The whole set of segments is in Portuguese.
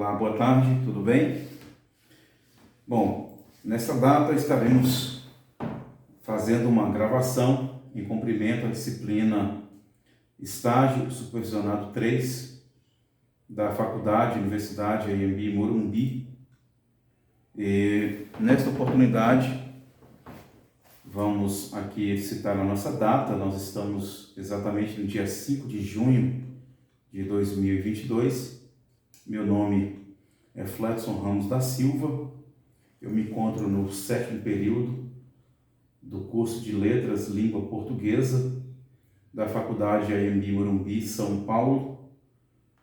Olá, boa tarde, tudo bem? Bom, nessa data estaremos fazendo uma gravação em cumprimento à disciplina Estágio Supervisionado 3 da Faculdade Universidade AMB Morumbi. E nesta oportunidade vamos aqui citar a nossa data. Nós estamos exatamente no dia 5 de junho de 2022. Meu nome é Fletson Ramos da Silva. Eu me encontro no 7º período do curso de Letras Língua Portuguesa da Faculdade AMB Morumbi, São Paulo,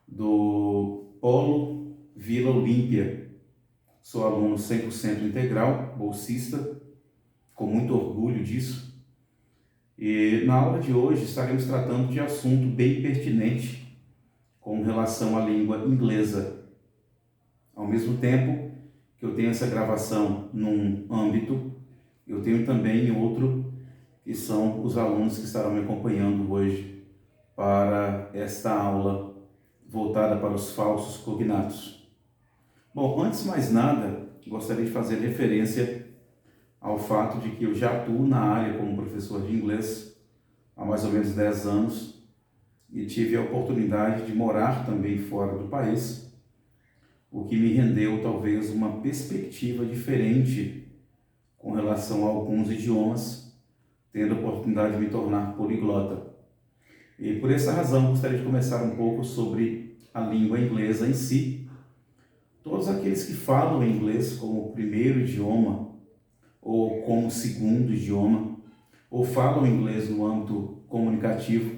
do Polo Vila Olímpia. Sou aluno 100% integral, bolsista, com muito orgulho disso. E na aula de hoje estaremos tratando de assunto bem pertinente com relação à língua inglesa. Ao mesmo tempo que eu tenho essa gravação num âmbito, eu tenho também outro, que são os alunos que estarão me acompanhando hoje para esta aula voltada para os falsos cognatos. Bom, antes de mais nada, gostaria de fazer referência ao fato de que eu já atuo na área como professor de inglês há mais ou menos 10 anos e tive a oportunidade de morar também fora do país, o que me rendeu talvez uma perspectiva diferente com relação a alguns idiomas, tendo a oportunidade de me tornar poliglota. E por essa razão gostaria de começar um pouco sobre a língua inglesa em si. Todos aqueles que falam inglês como primeiro idioma, ou como segundo idioma, ou falam inglês no âmbito comunicativo,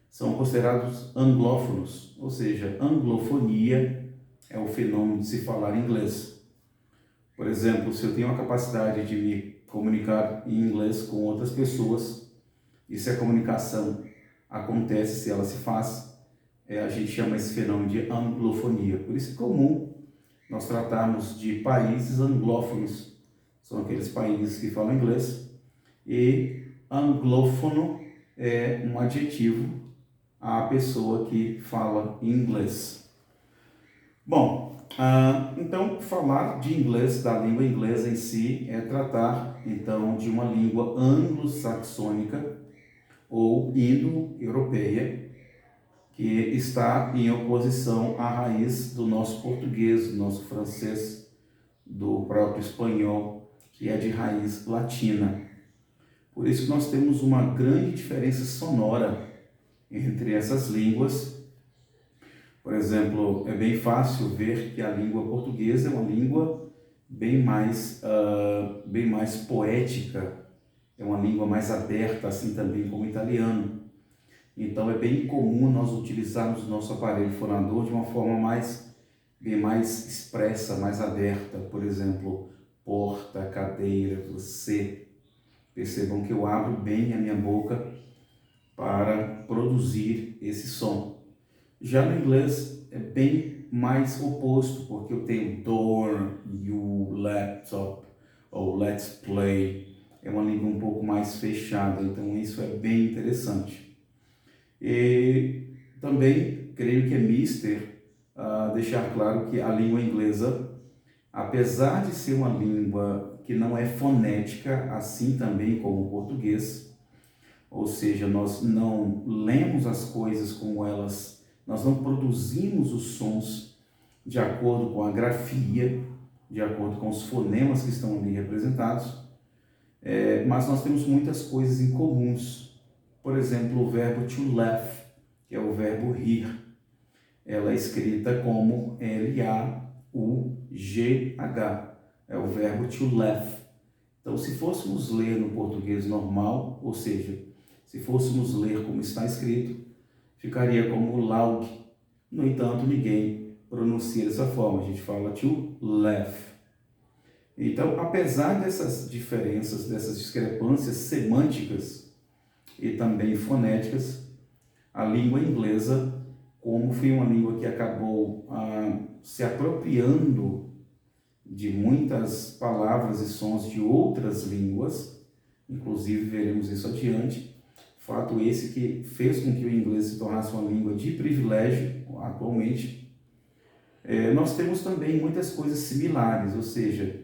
são considerados anglófonos, ou seja, anglofonia é o fenômeno de se falar inglês. Por exemplo, se eu tenho a capacidade de me comunicar em inglês com outras pessoas, e se a comunicação acontece, se ela se faz, a gente chama esse fenômeno de anglofonia. Por isso é comum nós tratarmos de países anglófonos, são aqueles países que falam inglês, e anglófono é um adjetivo à pessoa que fala inglês. Bom, então falar de inglês, da língua inglesa em si, é tratar então de uma língua anglo-saxônica ou indo-europeia, que está em oposição à raiz do nosso português, do nosso francês, do próprio espanhol, que é de raiz latina. Por isso que nós temos uma grande diferença sonora entre essas línguas. Por exemplo, é bem fácil ver que a língua portuguesa é uma língua bem mais poética, é uma língua mais aberta, assim também como o italiano. Então é bem comum nós utilizarmos o nosso aparelho fonador de uma forma bem mais expressa, mais aberta. Por exemplo, porta, cadeira, você. Percebam que eu abro bem a minha boca para produzir esse som. Já no inglês é bem mais oposto, porque eu tenho door, you, laptop, ou let's play. É uma língua um pouco mais fechada, então isso é bem interessante. E também creio que é mister deixar claro que a língua inglesa, apesar de ser uma língua que não é fonética, assim também como o português, ou seja, nós não lemos as coisas como elas, nós não produzimos os sons de acordo com a grafia, de acordo com os fonemas que estão ali representados, mas nós temos muitas coisas em comuns. Por exemplo, o verbo to laugh, que é o verbo rir, ela é escrita como L-A-U-G-H, é o verbo to laugh. Então, se fôssemos ler no português normal, ou seja, se fôssemos ler como está escrito, ficaria como laug. No entanto, ninguém pronuncia dessa forma, a gente fala to laugh. Então, apesar dessas diferenças, dessas discrepâncias semânticas e também fonéticas, a língua inglesa, como foi uma língua que acabou se apropriando de muitas palavras e sons de outras línguas, inclusive veremos isso adiante, fato esse que fez com que o inglês se tornasse uma língua de privilégio atualmente. Nós temos também muitas coisas similares, ou seja,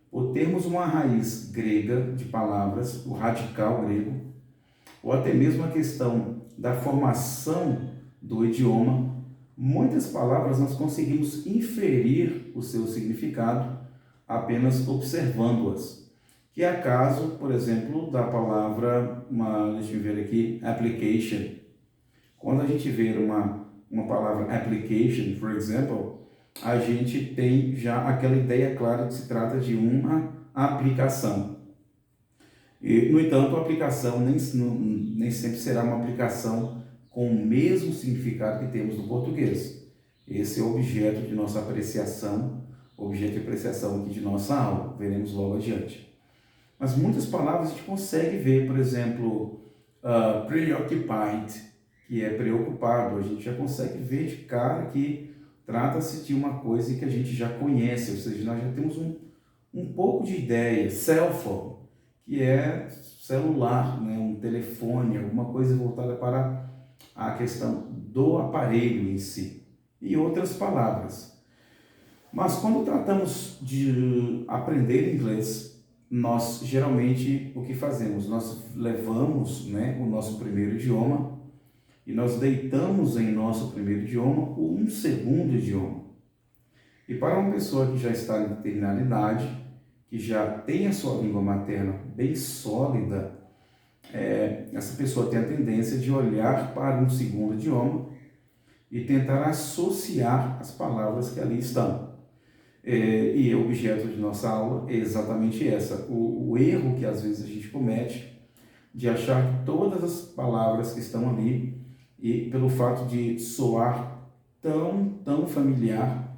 por termos uma raiz grega de palavras, o radical grego, ou até mesmo a questão da formação do idioma, muitas palavras nós conseguimos inferir o seu significado apenas observando-as. Que é o caso, por exemplo, da palavra, deixa eu ver aqui, application. Quando a gente vê uma palavra application, por exemplo, a gente tem já aquela ideia clara de que se trata de uma aplicação. No entanto, a aplicação nem sempre será uma aplicação com o mesmo significado que temos no português. Esse é o objeto de nossa apreciação, objeto de apreciação aqui de nossa aula, veremos logo adiante. Mas muitas palavras a gente consegue ver, por exemplo, preoccupied, que é preocupado, a gente já consegue ver de cara que trata-se de uma coisa que a gente já conhece, ou seja, nós já temos um pouco de ideia. Cell phone, que é celular, né? Um telefone, alguma coisa voltada para a questão do aparelho em si, e outras palavras. Mas quando tratamos de aprender inglês, nós geralmente o que fazemos? Nós levamos, né, o nosso primeiro idioma e nós deitamos em nosso primeiro idioma um segundo idioma. E para uma pessoa que já está em determinada idade, que já tem a sua língua materna bem sólida, essa pessoa tem a tendência de olhar para um segundo idioma e tentar associar as palavras que ali estão. E o objeto de nossa aula é exatamente essa, o erro que às vezes a gente comete de achar que todas as palavras que estão ali, e pelo fato de soar tão familiar,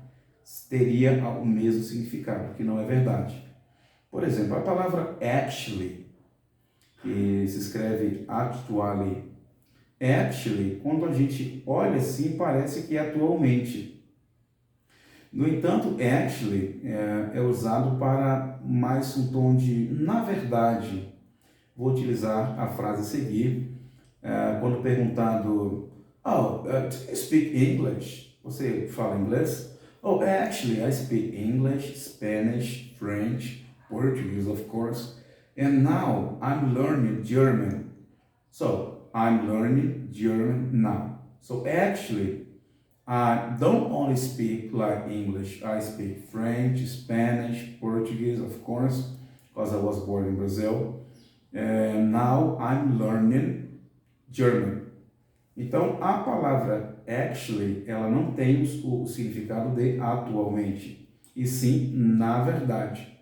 teria o mesmo significado, que não é verdade. Por exemplo, a palavra actually, que se escreve actually. Actually, quando a gente olha assim, parece que é atualmente. No entanto, actually é usado para mais um tom de na verdade. Vou utilizar a frase a seguir. Quando perguntado, do you speak English? Você fala inglês? Oh, actually, I speak English, Spanish, French, Portuguese, of course, and now I'm learning German. So, I'm learning German now. So, actually, I don't only speak like English, I speak French, Spanish, Portuguese, of course, because I was born in Brazil. And now I'm learning German. Então, a palavra actually, ela não tem o significado de atualmente, e sim na verdade.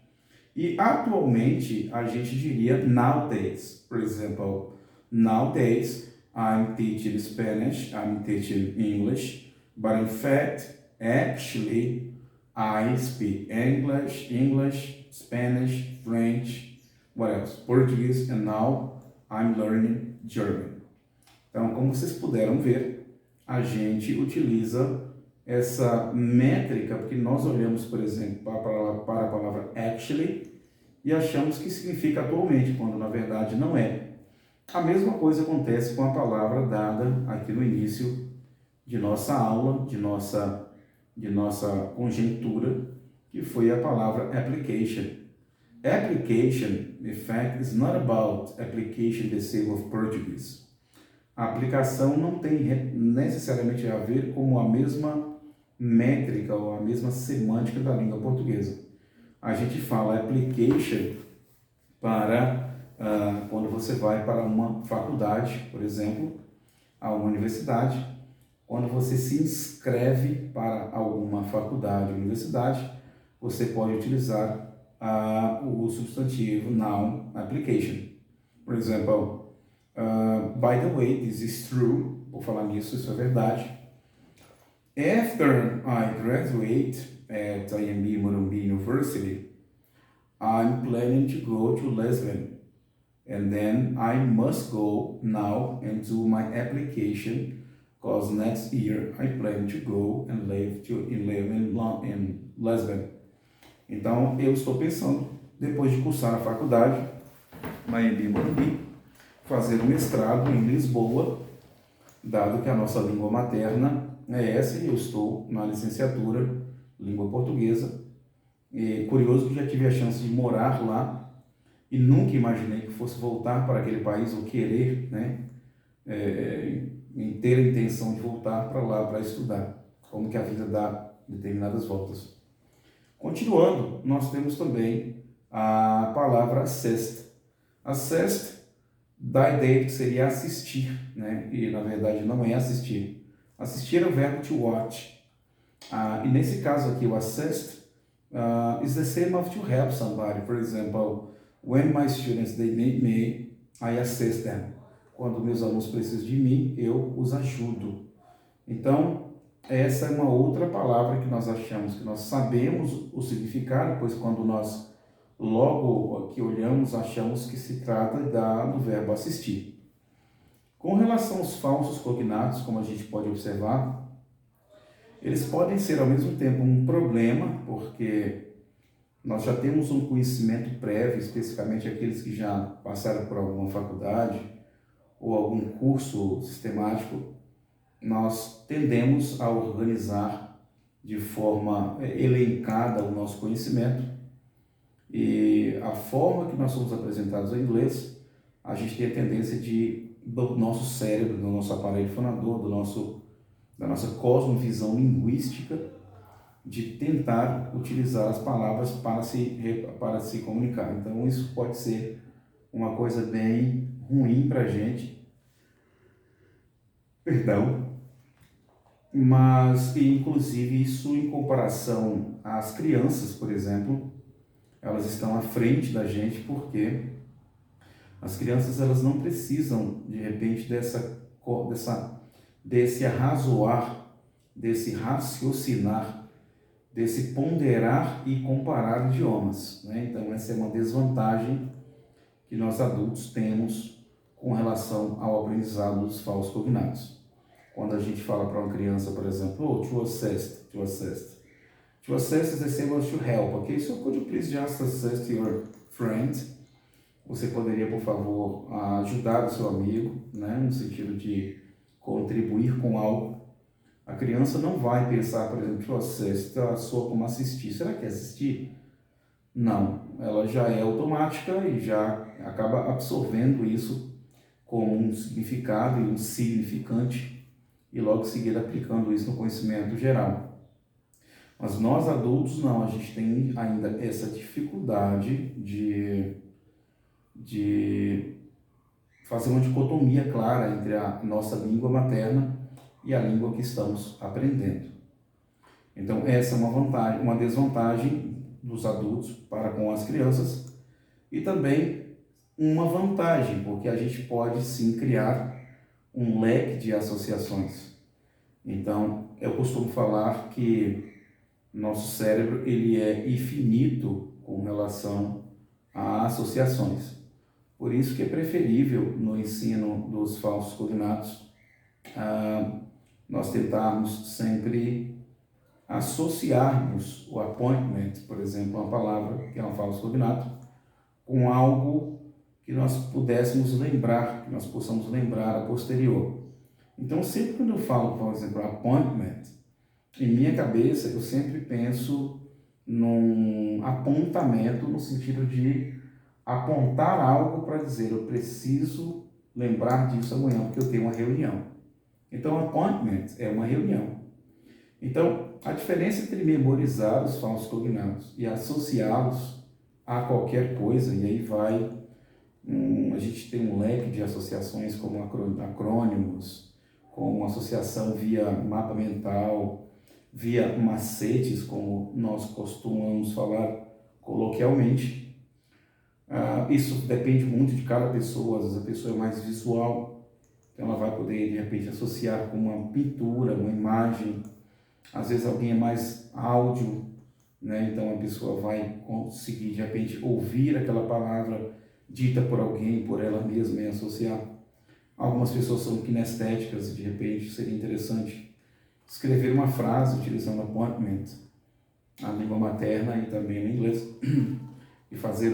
E atualmente, a gente diria nowadays. Por exemplo, nowadays, I'm teaching Spanish, I'm teaching English, but in fact, actually, I speak English, Spanish, French, what else? Portuguese, and now I'm learning German. Então, como vocês puderam ver, a gente utiliza essa métrica porque nós olhamos, por exemplo, para a palavra actually e achamos que significa atualmente, quando na verdade não é. A mesma coisa acontece com a palavra dada aqui no início de nossa aula, de nossa conjectura, que foi a palavra application. Application, in fact, is not about application the same of Portuguese. A aplicação não tem necessariamente a ver com a mesma métrica ou a mesma semântica da língua portuguesa. A gente fala application para quando você vai para uma faculdade, por exemplo, a uma universidade. Quando você se inscreve para alguma faculdade ou universidade, você pode utilizar o substantivo noun application. Por exemplo, by the way, this is true. Vou falar nisso, isso é verdade. After I graduate at IMB Morumbi University, I'm planning to go to Lisbon, and then I must go now and do my application, because next year I plan to go and live in Lisbon. Então, eu estou pensando, depois de cursar a faculdade na IMB Morumbi, fazer um mestrado em Lisboa, dado que a nossa língua materna é essa, e eu estou na licenciatura língua portuguesa. E curioso que já tive a chance de morar lá e nunca imaginei que fosse voltar para aquele país ou querer, né, em ter a intenção de voltar para lá para estudar, como que a vida dá determinadas voltas. Continuando, nós temos também a palavra assist. Assist dá a ideia de que seria assistir, né? E na verdade não é assistir. Assistir é o verbo to watch. E nesse caso aqui, o assist is the same of to help somebody. For example, when my students they need me, I assist them. Quando meus alunos precisam de mim, eu os ajudo. Então, essa é uma outra palavra que nós achamos, que nós sabemos o significado, pois quando nós logo que olhamos, achamos que se trata do verbo assistir. Com relação aos falsos cognatos, como a gente pode observar, eles podem ser ao mesmo tempo um problema, porque nós já temos um conhecimento prévio, especificamente aqueles que já passaram por alguma faculdade ou algum curso sistemático, nós tendemos a organizar de forma elencada o nosso conhecimento e a forma que nós somos apresentados em inglês, a gente tem a tendência do nosso cérebro, do nosso aparelho fonador, da nossa cosmovisão linguística, de tentar utilizar as palavras para se comunicar. Então isso pode ser uma coisa bem ruim para a gente, mas inclusive isso em comparação às crianças, por exemplo, elas estão à frente da gente porque as crianças elas não precisam de repente desse arrazoar, desse raciocinar, desse ponderar e comparar idiomas, né? Então essa é uma desvantagem que nós adultos temos com relação ao aprendizado dos falsos cognatos. Quando a gente fala para uma criança, por exemplo, to assist. To assist is the same as to help, ok? So could you please just assist your friend? Você poderia, por favor, ajudar o seu amigo, né? No sentido de contribuir com algo. A criança não vai pensar, por exemplo, to assist, soa como assistir. Será que é assistir? Não, ela já é automática e já acaba absorvendo isso como um significado e um significante e logo em seguida aplicando isso no conhecimento geral. Mas nós adultos não, a gente tem ainda essa dificuldade de fazer uma dicotomia clara entre a nossa língua materna e a língua que estamos aprendendo. Então essa é uma desvantagem dos adultos para com as crianças e também uma vantagem, porque a gente pode sim criar um leque de associações. Então, eu costumo falar que nosso cérebro ele é infinito com relação a associações. Por isso que é preferível no ensino dos falsos cognatos nós tentarmos sempre associarmos o appointment, por exemplo, uma palavra que é um falso cognato, com algo que nós pudéssemos lembrar, que nós possamos lembrar a posterior. Então, sempre quando eu falo, por exemplo, appointment, em minha cabeça eu sempre penso num apontamento no sentido de apontar algo para dizer eu preciso lembrar disso amanhã porque eu tenho uma reunião. Então, appointment é uma reunião. Então, a diferença entre memorizar os falsos cognatos e associá-los a qualquer coisa, e aí a gente tem um leque de associações como acrônimos, como associação via mapa mental, via macetes, como nós costumamos falar coloquialmente. Isso depende muito de cada pessoa, às vezes a pessoa é mais visual, então ela vai poder de repente associar com uma pintura, uma imagem, às vezes alguém é mais áudio, né? Então a pessoa vai conseguir de repente ouvir aquela palavra dita por alguém, por ela mesma e associar. Algumas pessoas são kinestéticas e de repente seria interessante escrever uma frase utilizando appointment, a língua materna e também no inglês, e fazer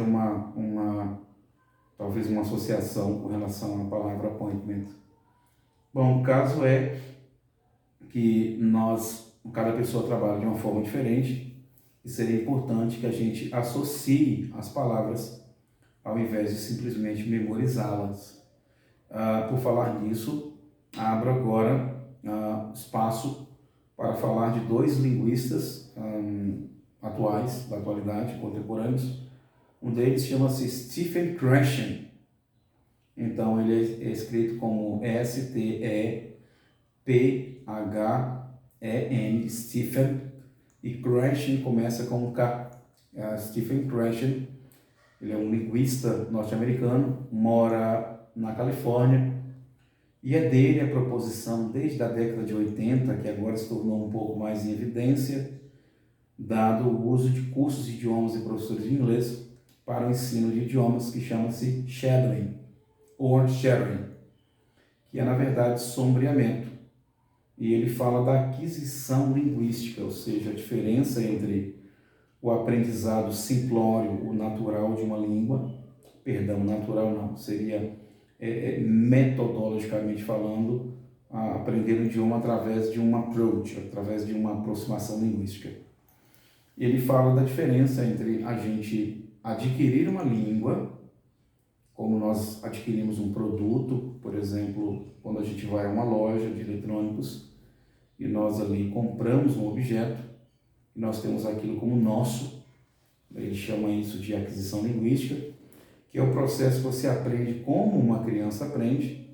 talvez uma associação com relação à palavra appointment. Bom, o caso é que nós cada pessoa trabalha de uma forma diferente e seria importante que a gente associe as palavras ao invés de simplesmente memorizá-las. Por falar nisso, abro agora espaço para falar de dois linguistas atuais, da atualidade, contemporâneos. Um deles chama-se Stephen Krashen. Então, ele é escrito como S-T-E-P-H-E-N, Stephen, e Krashen começa com K. Stephen Krashen, ele é um linguista norte-americano, mora na Califórnia, e é dele a proposição, desde a década de 80, que agora se tornou um pouco mais em evidência, dado o uso de cursos de idiomas e professores de inglês para o ensino de idiomas, que chama-se shadowing, ou sharing, que é, na verdade, sombreamento. E ele fala da aquisição linguística, ou seja, a diferença entre o aprendizado simplório, o natural de uma língua, natural não, seria metodologicamente falando, aprender um idioma através de um approach, através de uma aproximação linguística. E ele fala da diferença entre a gente adquirir uma língua, como nós adquirimos um produto, por exemplo, quando a gente vai a uma loja de eletrônicos e nós ali compramos um objeto, e nós temos aquilo como nosso, ele chama isso de aquisição linguística, que é o processo que você aprende como uma criança aprende,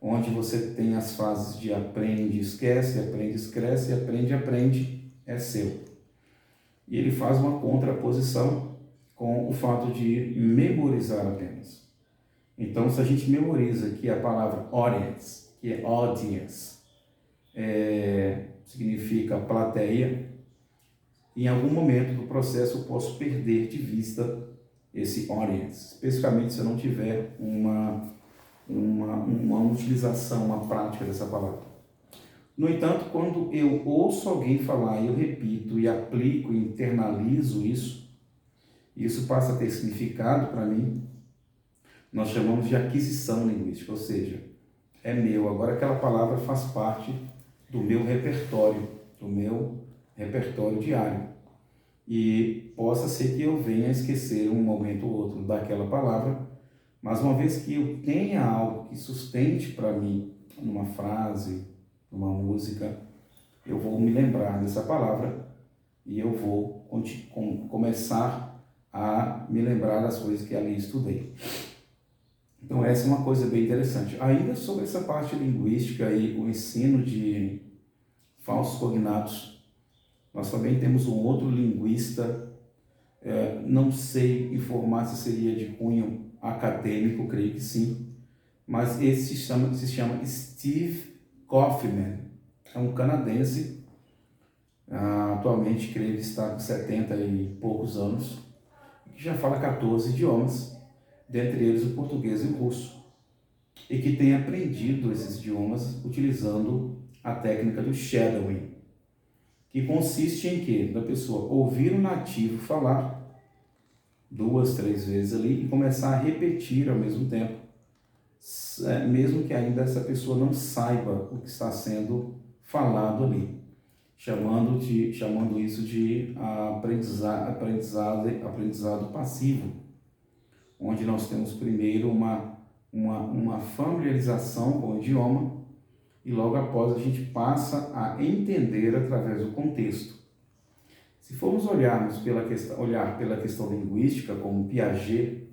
onde você tem as fases de aprende, esquece, aprende, cresce, aprende, é seu. E ele faz uma contraposição com o fato de memorizar apenas. Então, se a gente memoriza que a palavra audience, que é audience, significa plateia, em algum momento do processo eu posso perder de vista esse audience, especificamente se eu não tiver uma utilização, uma prática dessa palavra. No entanto, quando eu ouço alguém falar e eu repito e aplico e internalizo isso passa a ter significado para mim. Nós chamamos de aquisição linguística, ou seja, é meu. Agora aquela palavra faz parte do meu repertório diário. E possa ser que eu venha a esquecer um momento ou outro daquela palavra, mas uma vez que eu tenha algo que sustente para mim, numa frase, numa música, eu vou me lembrar dessa palavra e eu vou começar a me lembrar das coisas que ali estudei. Então essa é uma coisa bem interessante. Ainda sobre essa parte linguística e o ensino de falsos cognatos, nós também temos um outro linguista, não sei informar se seria de cunho acadêmico, creio que sim, mas esse se chama Steve Kaufman, é um canadense, atualmente creio que está com 70 e poucos anos, que já fala 14 idiomas, dentre eles o português e o russo, e que tem aprendido esses idiomas utilizando a técnica do shadowing, que consiste em quê? Da pessoa ouvir o nativo falar 2, 3 vezes ali e começar a repetir ao mesmo tempo, mesmo que ainda essa pessoa não saiba o que está sendo falado ali, chamando isso de aprendizado passivo, onde nós temos primeiro uma familiarização com o idioma e logo após a gente passa a entender através do contexto. Se formos olhar pela questão linguística, como Piaget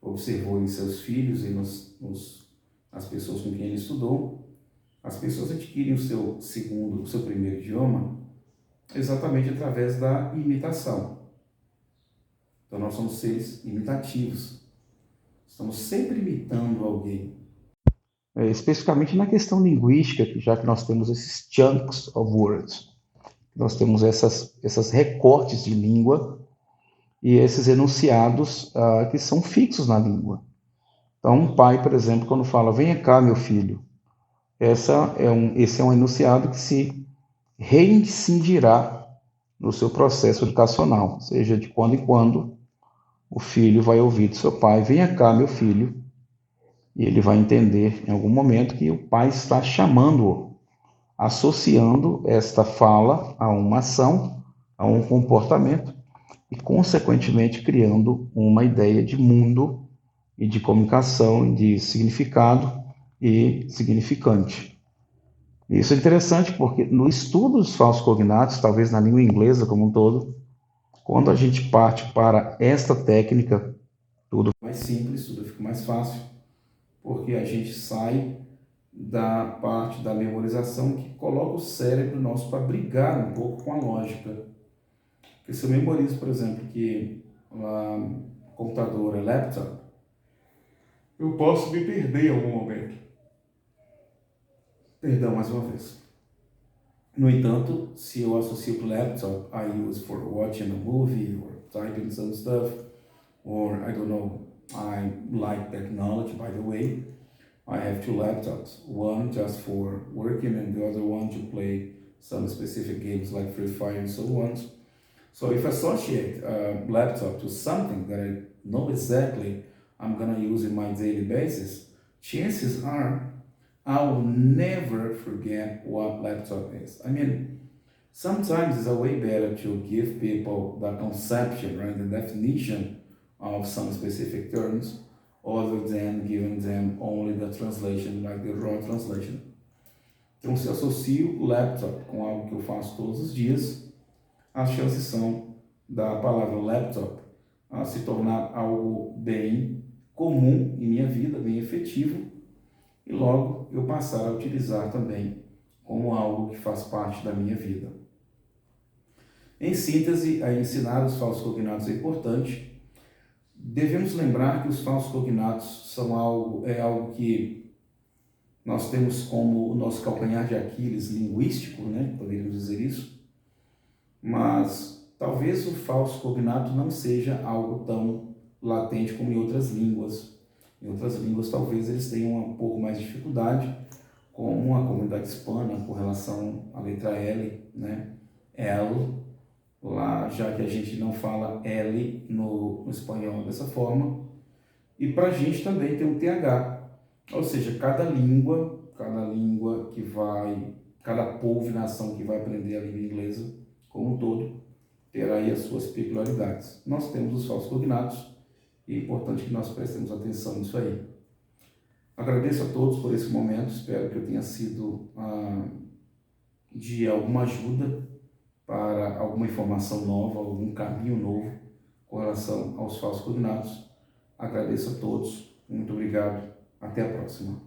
observou em seus filhos e nas pessoas com quem ele estudou, as pessoas adquirem o seu primeiro idioma exatamente através da imitação. Então nós somos seres imitativos. Estamos sempre imitando alguém. Especificamente na questão linguística, já que nós temos esses chunks of words. Nós temos essas recortes de língua e esses enunciados que são fixos na língua. Então, um pai, por exemplo, quando fala, venha cá, meu filho, esse é um enunciado que se reincidirá no seu processo educacional, ou seja, de quando em quando o filho vai ouvir do seu pai, venha cá, meu filho, e ele vai entender em algum momento que o pai está chamando-o associando esta fala a uma ação, a um comportamento e, consequentemente, criando uma ideia de mundo e de comunicação, de significado e significante. Isso é interessante porque no estudo dos falsos cognatos, talvez na língua inglesa como um todo, quando a gente parte para esta técnica, tudo fica mais simples, tudo fica mais fácil, porque a gente sai da parte da memorização que coloca o cérebro nosso para brigar um pouco com a lógica. Porque se eu memorizo, por exemplo, que o computador é laptop, eu posso me perder em algum momento. Perdão, mais uma vez. No entanto, se eu associo o laptop, I use for watching a movie or typing some stuff, or I don't know, I like technology, by the way. I have two laptops, one just for working and the other one to play some specific games like Free Fire and so on. So if I associate a laptop to something that I know exactly I'm gonna use in my daily basis, chances are I will never forget what laptop is. I mean, sometimes it's a way better to give people the conception, right, the definition of some specific terms, other than giving them only the translation, like the raw translation. Então, se eu associo o laptop com algo que eu faço todos os dias, as chances são da palavra laptop se tornar algo bem comum em minha vida, bem efetivo, e logo eu passar a utilizar também como algo que faz parte da minha vida. Em síntese, a ensinar os falsos cognatos é importante. Devemos lembrar que os falsos cognatos são algo que nós temos como o nosso calcanhar de Aquiles linguístico, né? Poderíamos dizer isso. Mas talvez o falso cognato não seja algo tão latente como em outras línguas. Em outras línguas, talvez eles tenham um pouco mais de dificuldade, como a comunidade hispana com relação à letra L, né? L, lá, já que a gente não fala L no espanhol dessa forma. E para a gente também tem o TH, ou seja, cada língua que vai, cada povo e nação que vai aprender a língua inglesa como um todo, terá aí as suas peculiaridades. Nós temos os falsos cognatos e é importante que nós prestemos atenção nisso aí. Agradeço a todos por esse momento, espero que eu tenha sido de alguma ajuda para alguma informação nova, algum caminho novo com relação aos falsos cognatos. Agradeço a todos, muito obrigado, até a próxima.